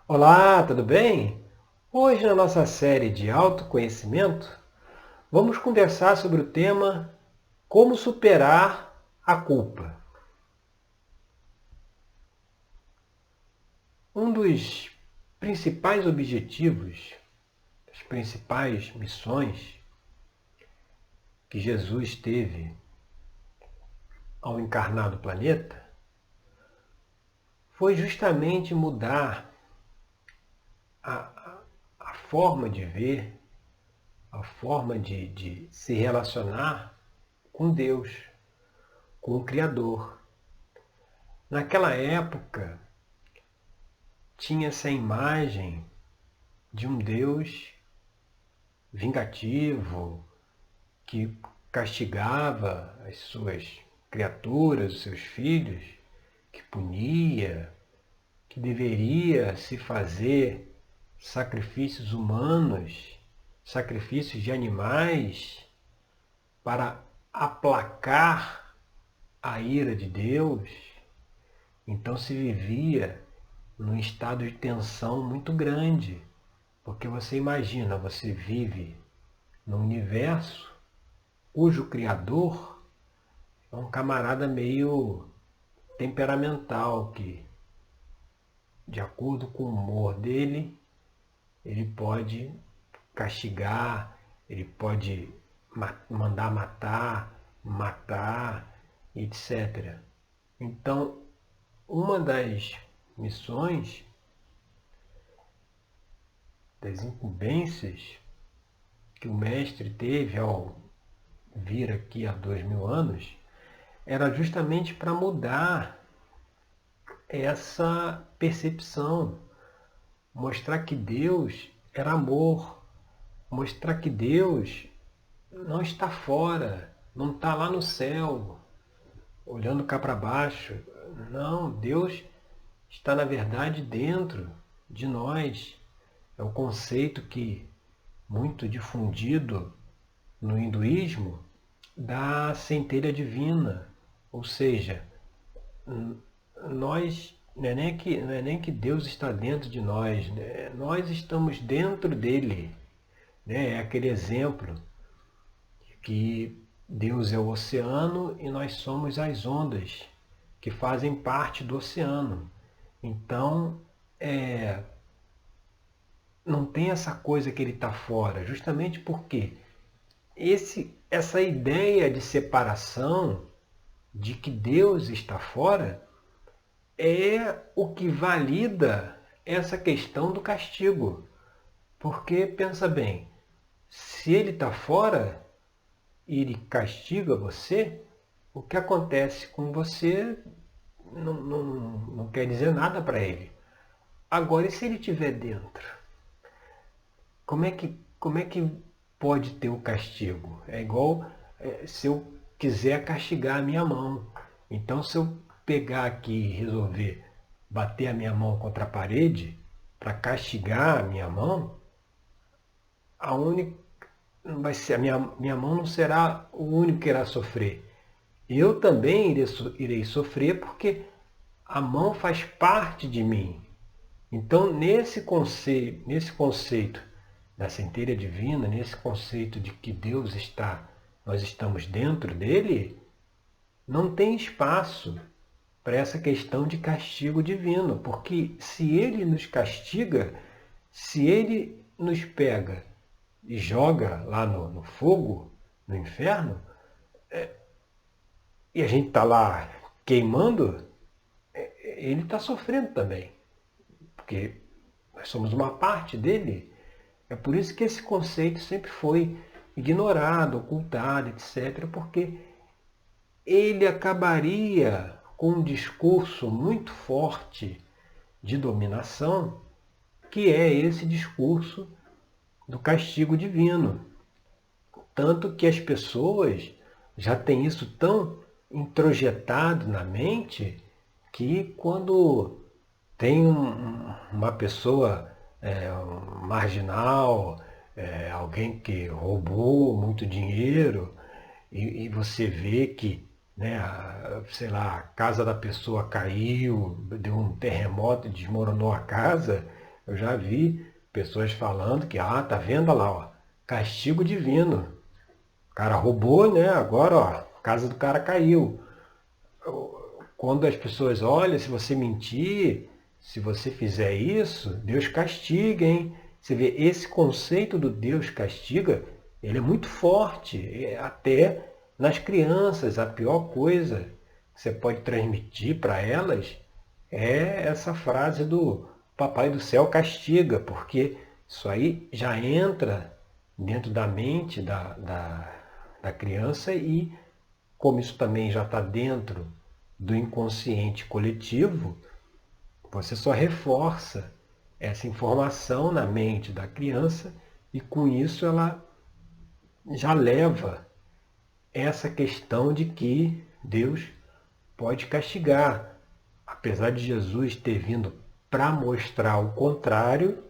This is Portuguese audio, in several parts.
Olá, tudo bem? Hoje, na nossa série de autoconhecimento, vamos conversar sobre o tema Como superar a culpa. Um dos principais objetivos, das principais missões que Jesus teve ao encarnar no planeta foi justamente mudar a forma de ver, a forma de se relacionar com Deus, com o Criador. Naquela época, tinha essa imagem de um Deus vingativo que castigava as suas criaturas, os seus filhos, que punia, que deveria se fazer sacrifícios humanos, sacrifícios de animais para aplacar a ira de Deus. Então se vivia num estado de tensão muito grande, porque você imagina, você vive num universo cujo criador é um camarada meio temperamental, que, de acordo com o humor dele, ele pode castigar, ele pode mandar matar, etc. Então, uma das missões, das incumbências que o mestre teve ao vir aqui há 2000 anos, era justamente para mudar essa percepção, mostrar que Deus era amor, mostrar que Deus não está fora, não está lá no céu, olhando cá para baixo. Não, Deus está, na verdade, dentro de nós. É o conceito que, muito difundido no hinduísmo, da centelha divina. Ou seja, nós não é nem que Deus está dentro de nós, né? Nós estamos dentro dele. Né? É aquele exemplo que Deus é o oceano e nós somos as ondas que fazem parte do oceano. Então, não tem essa coisa que ele está fora, justamente porque essa ideia de separação, de que Deus está fora, é o que valida essa questão do castigo. Porque, pensa bem, se ele está fora e ele castiga você, o que acontece com você não quer dizer nada para ele. Agora, e se ele estiver dentro? Como é que pode ter o castigo? É igual se eu quiser castigar a minha mão. Então, se eu pegar aqui e resolver bater a minha mão contra a parede para castigar a minha mão, a única vai ser a minha mão não será o único que irá sofrer. Eu também irei sofrer porque a mão faz parte de mim. Então, nesse conceito da centelha divina, nesse conceito de que Deus está, nós estamos dentro dele, não tem espaço para essa questão de castigo divino, porque se ele nos castiga, se ele nos pega e joga lá no fogo, no inferno, e a gente está lá queimando, ele está sofrendo também, porque nós somos uma parte dele. É por isso que esse conceito sempre foi ignorado, ocultado, etc., porque ele acabaria com um discurso muito forte de dominação, que é esse discurso do castigo divino. Tanto que as pessoas já têm isso tão introjetado na mente que quando tem uma pessoa um marginal, alguém que roubou muito dinheiro, e você vê que, né, sei lá, a casa da pessoa caiu, deu um terremoto e desmoronou a casa, Eu já vi pessoas falando que, tá vendo lá, ó, castigo divino. O cara roubou, né? Agora, ó, a casa do cara caiu. Quando as pessoas olham, se você mentir, se você fizer isso, Deus castiga, hein? Você vê, esse conceito do Deus castiga, ele é muito forte, até nas crianças. A pior coisa que você pode transmitir para elas é essa frase do Papai do Céu castiga, porque isso aí já entra dentro da mente da criança e, como isso também já está dentro do inconsciente coletivo, você só reforça essa informação na mente da criança e com isso ela já leva essa questão de que Deus pode castigar. Apesar de Jesus ter vindo para mostrar o contrário,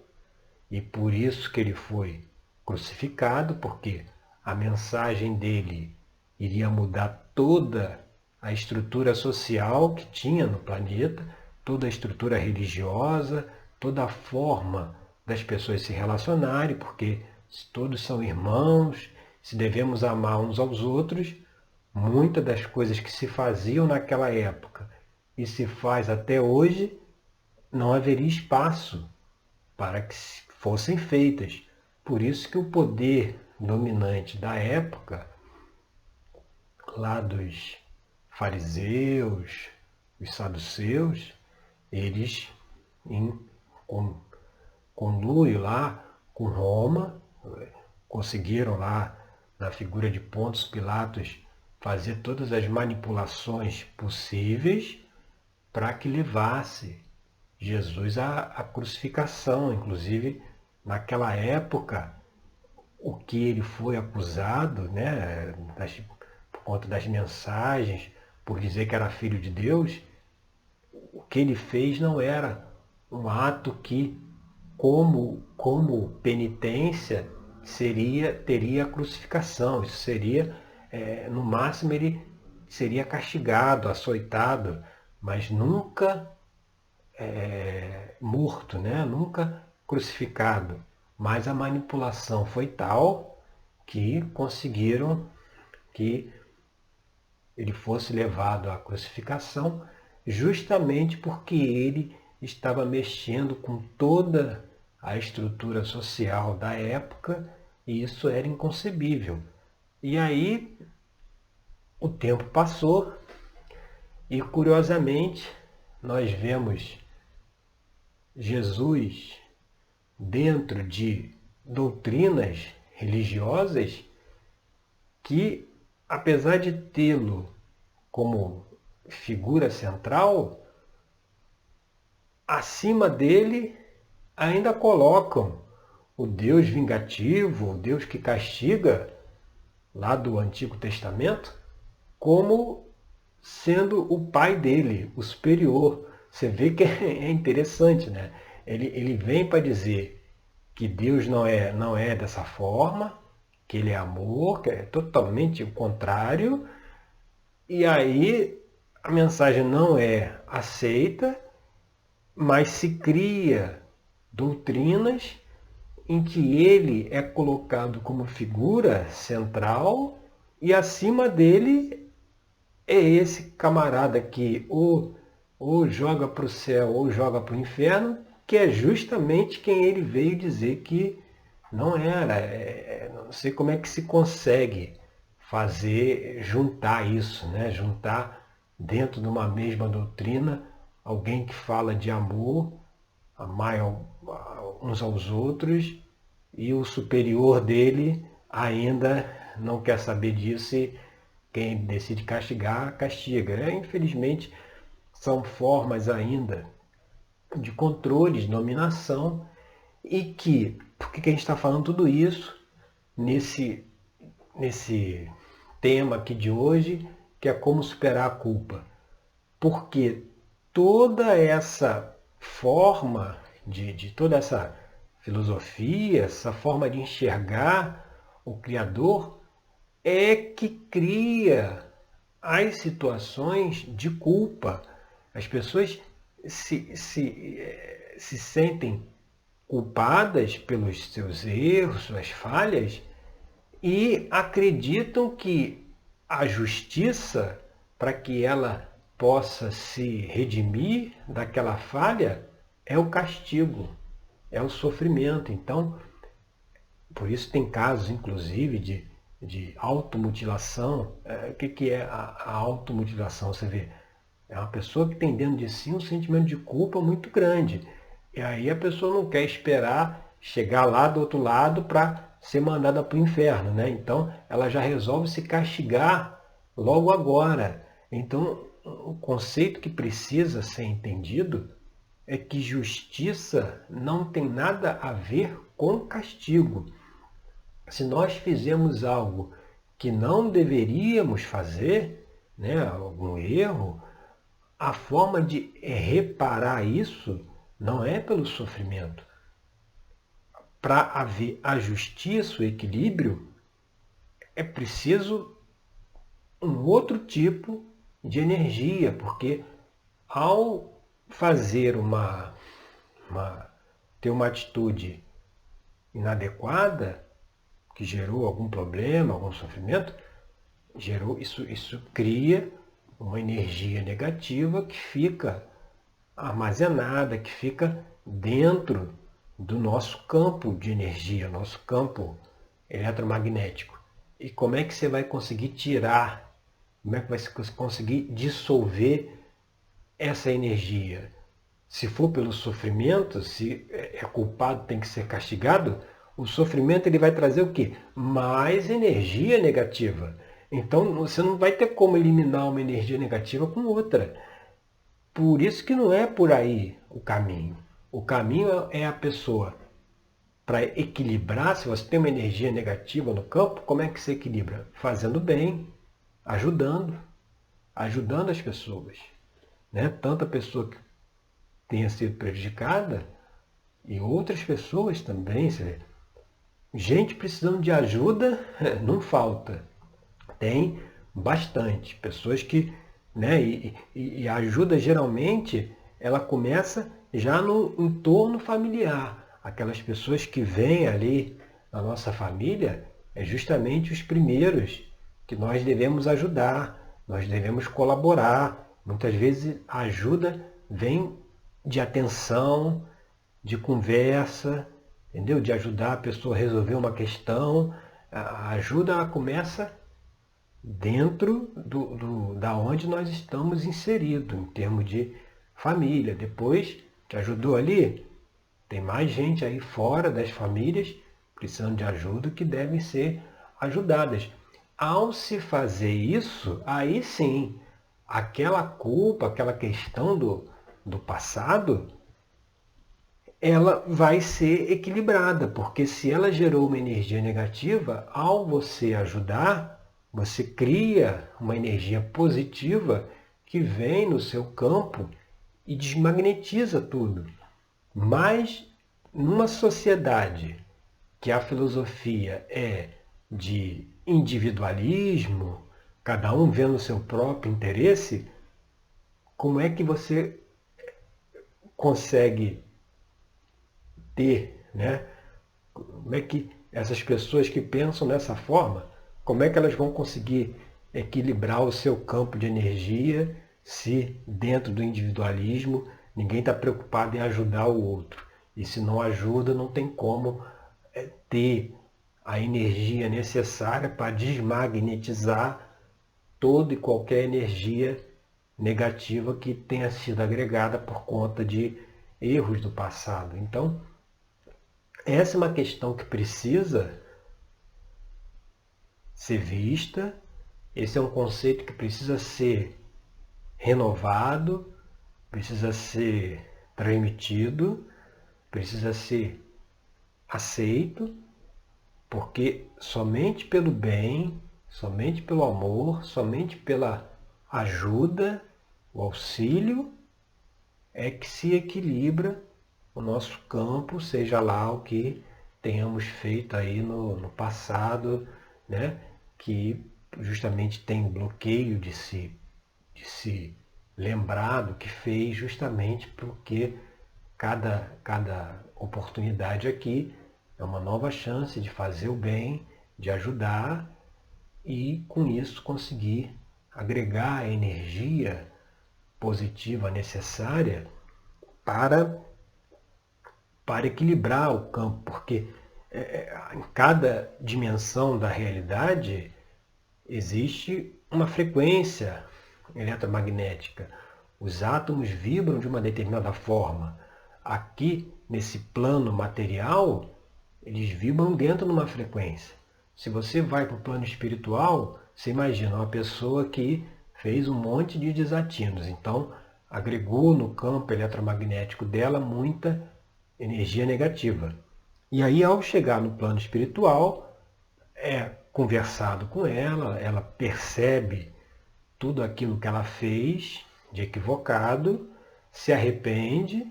e por isso que ele foi crucificado, porque a mensagem dele iria mudar toda a estrutura social que tinha no planeta, toda a estrutura religiosa, toda a forma das pessoas se relacionarem, porque se todos são irmãos, se devemos amar uns aos outros, muitas das coisas que se faziam naquela época e se faz até hoje, não haveria espaço para que fossem feitas. Por isso que o poder dominante da época, lá dos fariseus, os saduceus, eles, em conluio lá com Roma, conseguiram lá, na figura de Pôncio Pilatos, fazer todas as manipulações possíveis para que levasse Jesus à crucificação. Inclusive, naquela época, o que ele foi acusado, né, por conta das mensagens, por dizer que era filho de Deus, o que ele fez não era um ato que, como penitência, teria a crucificação. Isso seria, no máximo, ele seria castigado, açoitado, mas nunca morto, né? Nunca crucificado. Mas a manipulação foi tal que conseguiram que ele fosse levado à crucificação, justamente porque ele estava mexendo com toda a estrutura social da época e isso era inconcebível. E aí o tempo passou e, curiosamente, nós vemos Jesus dentro de doutrinas religiosas que, apesar de tê-lo como figura central, acima dele ainda colocam o Deus vingativo, o Deus que castiga, lá do Antigo Testamento, como sendo o pai dele, o superior. Você vê que é interessante, né? Ele vem para dizer que Deus não é dessa forma, que ele é amor, que é totalmente o contrário, e aí a mensagem não é aceita, mas se cria doutrinas em que ele é colocado como figura central e acima dele é esse camarada que ou joga para o céu ou joga para o inferno, que é justamente quem ele veio dizer que não era. Não sei como é que se consegue juntar isso, né? Juntar dentro de uma mesma doutrina alguém que fala de amor, amar uns aos outros, e o superior dele ainda não quer saber disso e quem decide castigar, castiga. Infelizmente, são formas ainda de controle, de dominação, e que, por que a gente está falando tudo isso nesse tema aqui de hoje, que é como superar a culpa? Porque toda essa forma de toda essa filosofia, essa forma de enxergar o Criador, é que cria as situações de culpa. As pessoas se sentem culpadas pelos seus erros, suas falhas, e acreditam que a justiça, para que ela possa se redimir daquela falha, é o castigo, é o sofrimento. Então, por isso tem casos, inclusive, de automutilação. O que é a automutilação? Você vê, é uma pessoa que tem dentro de si um sentimento de culpa muito grande. E aí a pessoa não quer esperar chegar lá do outro lado para ser mandada para o inferno, né? Então ela já resolve se castigar logo agora. Então o conceito que precisa ser entendido é que justiça não tem nada a ver com castigo. Se nós fizemos algo que não deveríamos fazer, né, algum erro, a forma de reparar isso não é pelo sofrimento. Para haver a justiça, o equilíbrio, é preciso um outro tipo de energia, porque ao fazer ter uma atitude inadequada, que gerou algum problema, algum sofrimento, isso cria uma energia negativa que fica armazenada, que fica dentro do nosso campo de energia, nosso campo eletromagnético. E como é que você vai conseguir tirar, como é que vai conseguir dissolver essa energia? Se for pelo sofrimento, se é culpado, tem que ser castigado, o sofrimento ele vai trazer o quê? Mais energia negativa. Então você não vai ter como eliminar uma energia negativa com outra. Por isso que não é por aí o caminho. O caminho é a pessoa para equilibrar. Se você tem uma energia negativa no campo, como é que se equilibra? Fazendo bem, ajudando as pessoas, né? Tanto a pessoa que tenha sido prejudicada e outras pessoas também. Gente precisando de ajuda não falta. Tem bastante. Pessoas que, né, e a ajuda geralmente ela começa já no entorno familiar. Aquelas pessoas que vêm ali na nossa família é justamente os primeiros que nós devemos ajudar, nós devemos colaborar. Muitas vezes a ajuda vem de atenção, de conversa, entendeu? De ajudar a pessoa a resolver uma questão. A ajuda ela começa dentro da onde nós estamos inseridos, em termos de família. Depois que ajudou ali, tem mais gente aí fora das famílias precisando de ajuda que devem ser ajudadas. Ao se fazer isso, aí sim, aquela culpa, aquela questão do passado, ela vai ser equilibrada, porque se ela gerou uma energia negativa, ao você ajudar, você cria uma energia positiva que vem no seu campo e desmagnetiza tudo. Mas numa sociedade que a filosofia é de individualismo, cada um vendo o seu próprio interesse, como é que você consegue ter, né? Como é que essas pessoas que pensam dessa forma, como é que elas vão conseguir equilibrar o seu campo de energia se dentro do individualismo ninguém está preocupado em ajudar o outro? E se não ajuda, não tem como ter a energia necessária para desmagnetizar toda e qualquer energia negativa que tenha sido agregada por conta de erros do passado. Então, essa é uma questão que precisa ser vista, esse é um conceito que precisa ser renovado, precisa ser transmitido, precisa ser aceito, porque somente pelo bem, somente pelo amor, somente pela ajuda, o auxílio, é que se equilibra o nosso campo, seja lá o que tenhamos feito aí no passado, né? Que justamente tem bloqueio de se lembrar do que fez, justamente porque cada oportunidade aqui, é uma nova chance de fazer o bem, de ajudar e com isso conseguir agregar a energia positiva necessária para, para equilibrar o campo, porque em cada dimensão da realidade existe uma frequência eletromagnética. Os átomos vibram de uma determinada forma. Aqui, nesse plano material, eles vibram dentro de uma frequência. Se você vai para o plano espiritual, você imagina uma pessoa que fez um monte de desatinos. Então, agregou no campo eletromagnético dela muita energia negativa. E aí, ao chegar no plano espiritual, é conversado com ela, ela percebe tudo aquilo que ela fez de equivocado, se arrepende,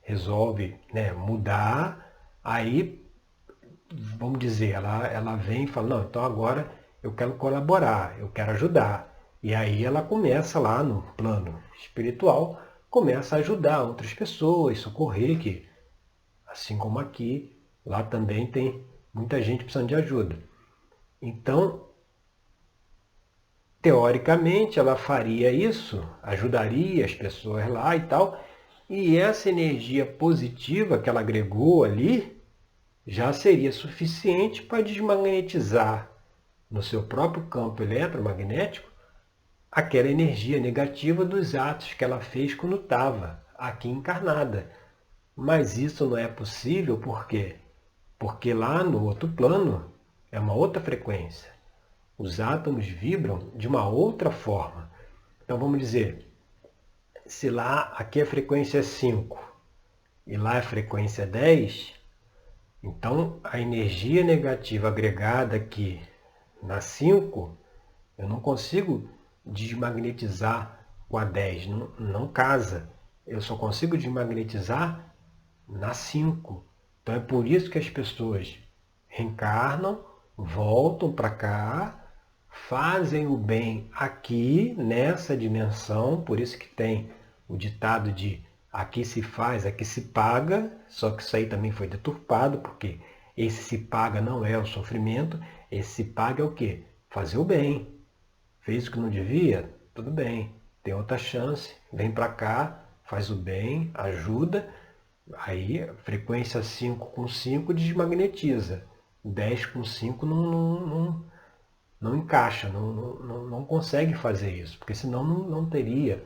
resolve, né, mudar, aí, vamos dizer, ela vem e fala, não, então agora eu quero colaborar, eu quero ajudar. E aí ela começa lá no plano espiritual, começa a ajudar outras pessoas, socorrer, que assim como aqui, lá também tem muita gente precisando de ajuda. Então, teoricamente, ela faria isso, ajudaria as pessoas lá e tal, e essa energia positiva que ela agregou ali já seria suficiente para desmagnetizar no seu próprio campo eletromagnético aquela energia negativa dos atos que ela fez quando estava aqui encarnada. Mas isso não é possível por quê? Porque lá no outro plano é uma outra frequência. Os átomos vibram de uma outra forma. Então vamos dizer, se lá aqui a frequência é 5 e lá a frequência é 10, então a energia negativa agregada aqui na 5, eu não consigo desmagnetizar com a 10, não casa. Eu só consigo desmagnetizar na 5. Então é por isso que as pessoas reencarnam, voltam para cá, fazem o bem aqui, nessa dimensão, por isso que tem o ditado de aqui se faz, aqui se paga, só que isso aí também foi deturpado, porque esse se paga não é o sofrimento, esse se paga é o quê? Fazer o bem. Fez o que não devia? Tudo bem, tem outra chance, vem para cá, faz o bem, ajuda, aí frequência 5 com 5 desmagnetiza, 10 com 5 não encaixa, não consegue fazer isso, porque senão não teria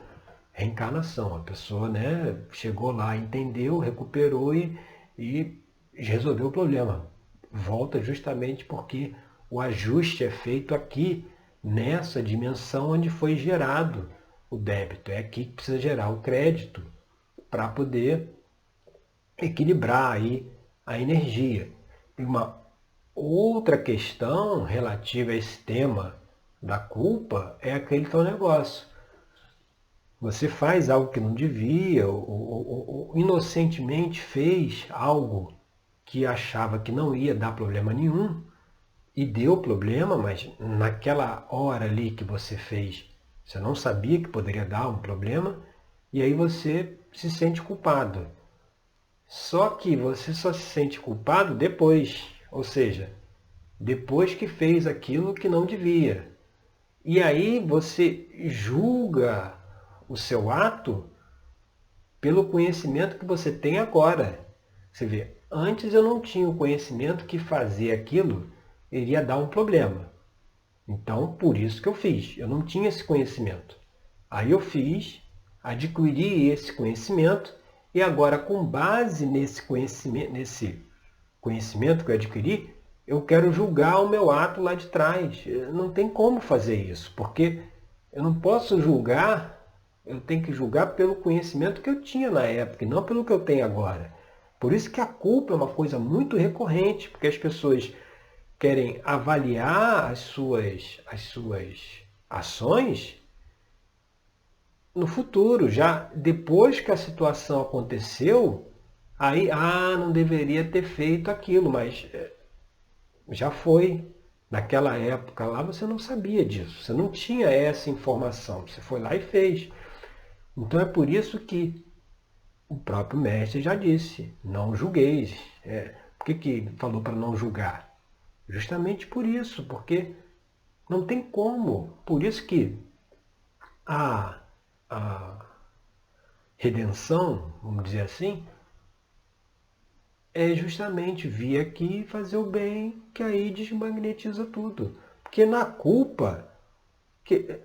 reencarnação. A pessoa, né, chegou lá, entendeu, recuperou e resolveu o problema. Volta justamente porque o ajuste é feito aqui, nessa dimensão onde foi gerado o débito. É aqui que precisa gerar o crédito para poder equilibrar aí a energia. Tem uma outra questão relativa a esse tema da culpa, é aquele teu negócio. Você faz algo que não devia, ou inocentemente fez algo que achava que não ia dar problema nenhum, e deu problema, mas naquela hora ali que você fez, você não sabia que poderia dar um problema, e aí você se sente culpado. Só que você só se sente culpado depois, ou seja, depois que fez aquilo que não devia. E aí você julga o seu ato pelo conhecimento que você tem agora. Você vê, antes eu não tinha o conhecimento que fazer aquilo iria dar um problema. Então, por isso que eu fiz. Eu não tinha esse conhecimento. Aí eu fiz, adquiri esse conhecimento e agora, com base nesse conhecimento que eu adquiri, eu quero julgar o meu ato lá de trás. Não tem como fazer isso, porque eu não posso julgar, eu tenho que julgar pelo conhecimento que eu tinha na época, e não pelo que eu tenho agora. Por isso que a culpa é uma coisa muito recorrente, porque as pessoas querem avaliar as suas ações no futuro, já depois que a situação aconteceu, aí, não deveria ter feito aquilo, mas já foi. Naquela época lá você não sabia disso, você não tinha essa informação, você foi lá e fez. Então é por isso que o próprio mestre já disse, não julgueis. Por que falou para não julgar? Justamente por isso, porque não tem como. Por isso que a redenção, vamos dizer assim, é justamente vir aqui e fazer o bem, que aí desmagnetiza tudo. Porque na culpa, você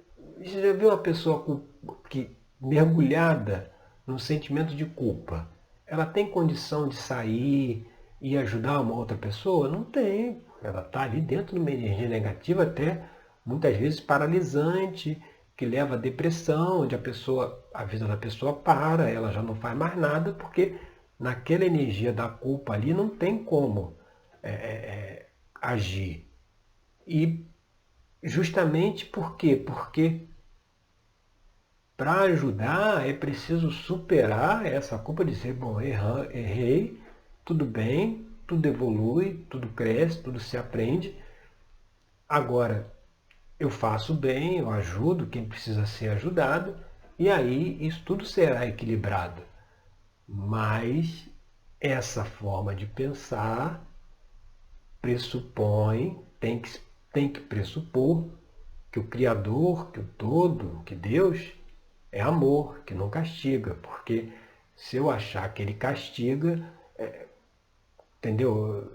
já viu uma pessoa que mergulhada no sentimento de culpa, ela tem condição de sair e ajudar uma outra pessoa? Não tem. Ela está ali dentro de uma energia negativa, até muitas vezes paralisante, que leva à depressão, onde a vida da pessoa para, ela já não faz mais nada, porque naquela energia da culpa ali não tem como agir. E justamente por quê? Porque para ajudar é preciso superar essa culpa de dizer, bom, errei, tudo bem, tudo evolui, tudo cresce, tudo se aprende. Agora, eu faço bem, eu ajudo quem precisa ser ajudado, e aí isso tudo será equilibrado. Mas essa forma de pensar pressupõe, tem que pressupor que o Criador, que o Todo, que Deus é amor, que não castiga. Porque se eu achar que ele castiga, entendeu?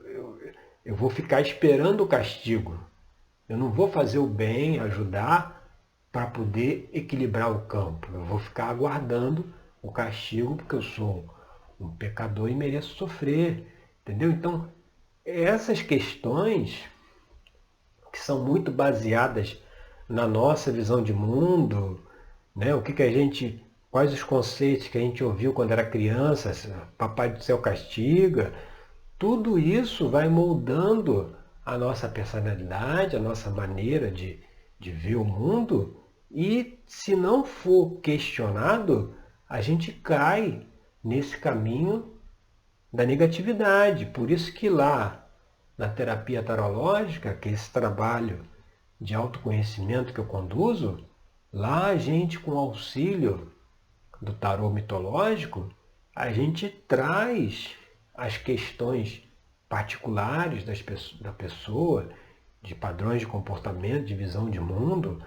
Eu vou ficar esperando o castigo. Eu não vou fazer o bem, ajudar, para poder equilibrar o campo. Eu vou ficar aguardando o castigo, porque eu sou um pecador e mereço sofrer. Entendeu? Então, essas questões que são muito baseadas na nossa visão de mundo, né? Quais os conceitos que a gente ouviu quando era criança, Papai do Céu castiga, tudo isso vai moldando a nossa personalidade, a nossa maneira de ver o mundo, e se não for questionado, a gente cai nesse caminho da negatividade. Por isso que lá na terapia tarológica, que é esse trabalho de autoconhecimento que eu conduzo, lá a gente, com auxílio do tarô mitológico, a gente traz as questões particulares da pessoa, de padrões de comportamento, de visão de mundo.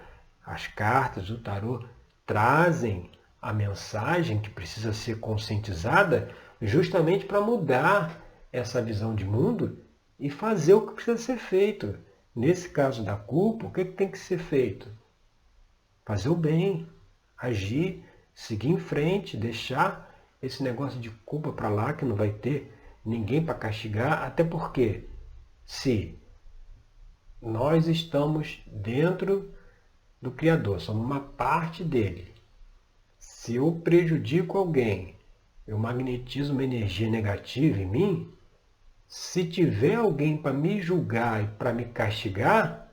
As cartas do tarô trazem a mensagem que precisa ser conscientizada justamente para mudar essa visão de mundo e fazer o que precisa ser feito. Nesse caso da culpa, o que tem que ser feito? Fazer o bem, agir, seguir em frente, deixar esse negócio de culpa para lá, que não vai ter ninguém para castigar, até porque se nós estamos dentro do Criador, somos uma parte dele. Se eu prejudico alguém, eu magnetizo uma energia negativa em mim, se tiver alguém para me julgar e para me castigar,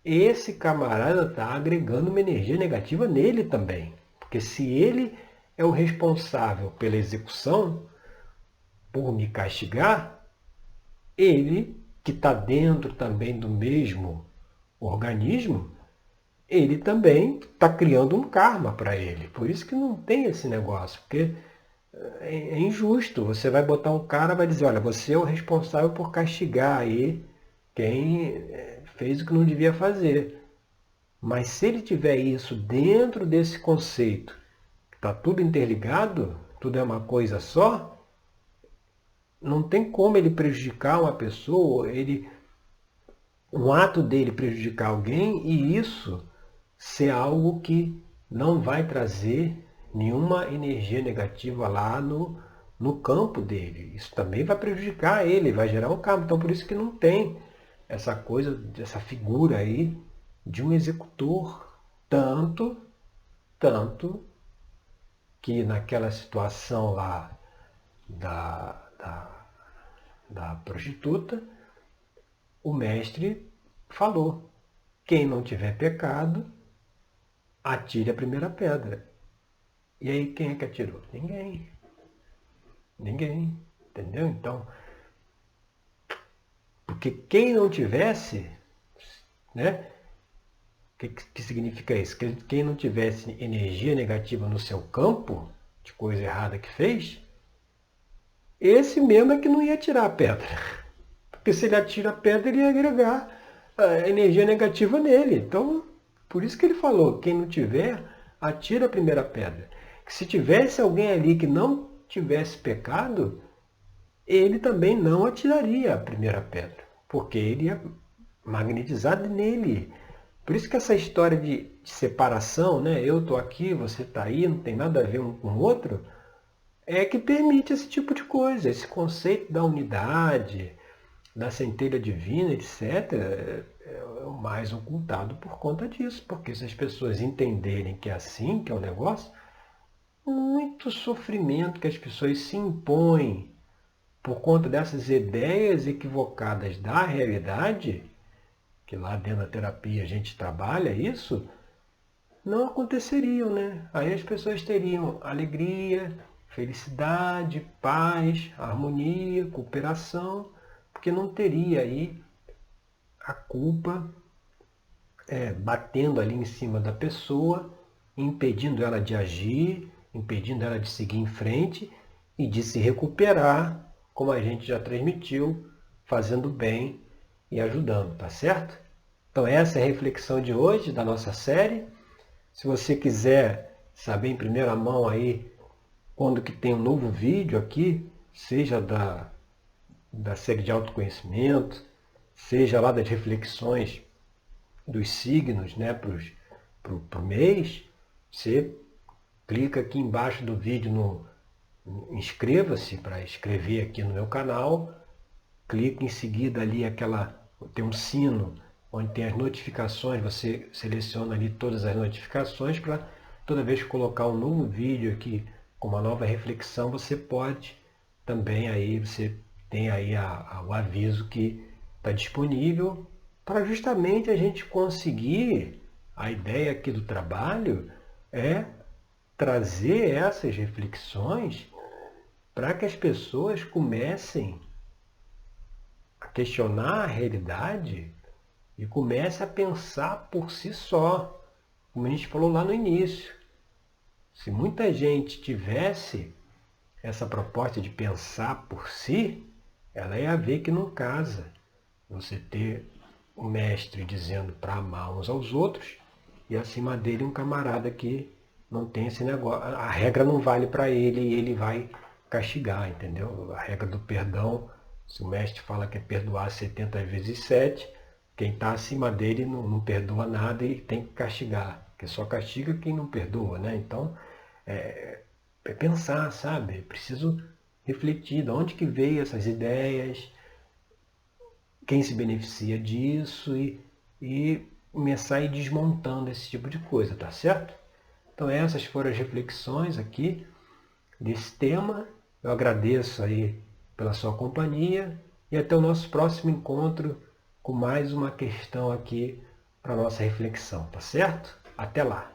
esse camarada está agregando uma energia negativa nele também. Porque se ele é o responsável pela execução, por me castigar, ele, que está dentro também do mesmo organismo, ele também está criando um karma para ele. Por isso que não tem esse negócio, porque é injusto. Você vai botar um cara, vai dizer, olha, você é o responsável por castigar aí quem fez o que não devia fazer. Mas se ele tiver isso dentro desse conceito, que está tudo interligado, tudo é uma coisa só, não tem como ele prejudicar uma pessoa, um ato dele prejudicar alguém, e isso ser algo que não vai trazer nenhuma energia negativa lá no campo dele. Isso também vai prejudicar ele, vai gerar um karma. Então por isso que não tem essa coisa, essa figura aí de um executor, tanto que naquela situação lá da prostituta, o mestre falou, quem não tiver pecado, atire a primeira pedra. E aí quem é que atirou? Ninguém. Ninguém. Entendeu? Então, porque quem não tivesse, né? O que significa isso? Quem não tivesse energia negativa no seu campo, de coisa errada que fez, esse mesmo é que não ia tirar a pedra. Porque se ele atira a pedra, ele ia agregar a energia negativa nele. Então, por isso que ele falou, quem não tiver, atira a primeira pedra. Que se tivesse alguém ali que não tivesse pecado, ele também não atiraria a primeira pedra, porque ele ia magnetizar nele. Por isso que essa história de separação, né? Eu estou aqui, você está aí, não tem nada a ver um com o outro, é que permite esse tipo de coisa, esse conceito da unidade, da centelha divina, etc., é o mais ocultado por conta disso. Porque se as pessoas entenderem que é assim, que é o negócio, muito sofrimento que as pessoas se impõem por conta dessas ideias equivocadas da realidade, que lá dentro da terapia a gente trabalha isso, não aconteceriam, né? Aí as pessoas teriam alegria, felicidade, paz, harmonia, cooperação, porque não teria aí a culpa batendo ali em cima da pessoa, impedindo ela de agir, impedindo ela de seguir em frente e de se recuperar, como a gente já transmitiu, fazendo bem e ajudando, tá certo? Então essa é a reflexão de hoje da nossa série. Se você quiser saber em primeira mão aí quando que tem um novo vídeo aqui, seja da série de autoconhecimento, seja lá das reflexões dos signos, né, para o mês, você clica aqui embaixo do vídeo no inscreva-se para inscrever aqui no meu canal, clica em seguida ali tem um sino onde tem as notificações, você seleciona ali todas as notificações para toda vez que colocar um novo vídeo aqui com uma nova reflexão, você pode também aí, você tem aí o aviso que está disponível para justamente a gente conseguir, a ideia aqui do trabalho é trazer essas reflexões para que as pessoas comecem a questionar a realidade e comecem a pensar por si só, como a gente falou lá no início. Se muita gente tivesse essa proposta de pensar por si, ela ia ver que não casa você ter o mestre dizendo para amar uns aos outros e acima dele um camarada que não tem esse negócio. A regra não vale para ele e ele vai castigar, entendeu? A regra do perdão, se o mestre fala que é perdoar 70 vezes 7, quem está acima dele não perdoa nada e tem que castigar, porque só castiga quem não perdoa, né? Então, é pensar, sabe? Preciso refletir de onde que veio essas ideias, quem se beneficia disso e começar a ir desmontando esse tipo de coisa, tá certo? Então essas foram as reflexões aqui desse tema. Eu agradeço aí pela sua companhia e até o nosso próximo encontro com mais uma questão aqui para nossa reflexão, tá certo? Até lá!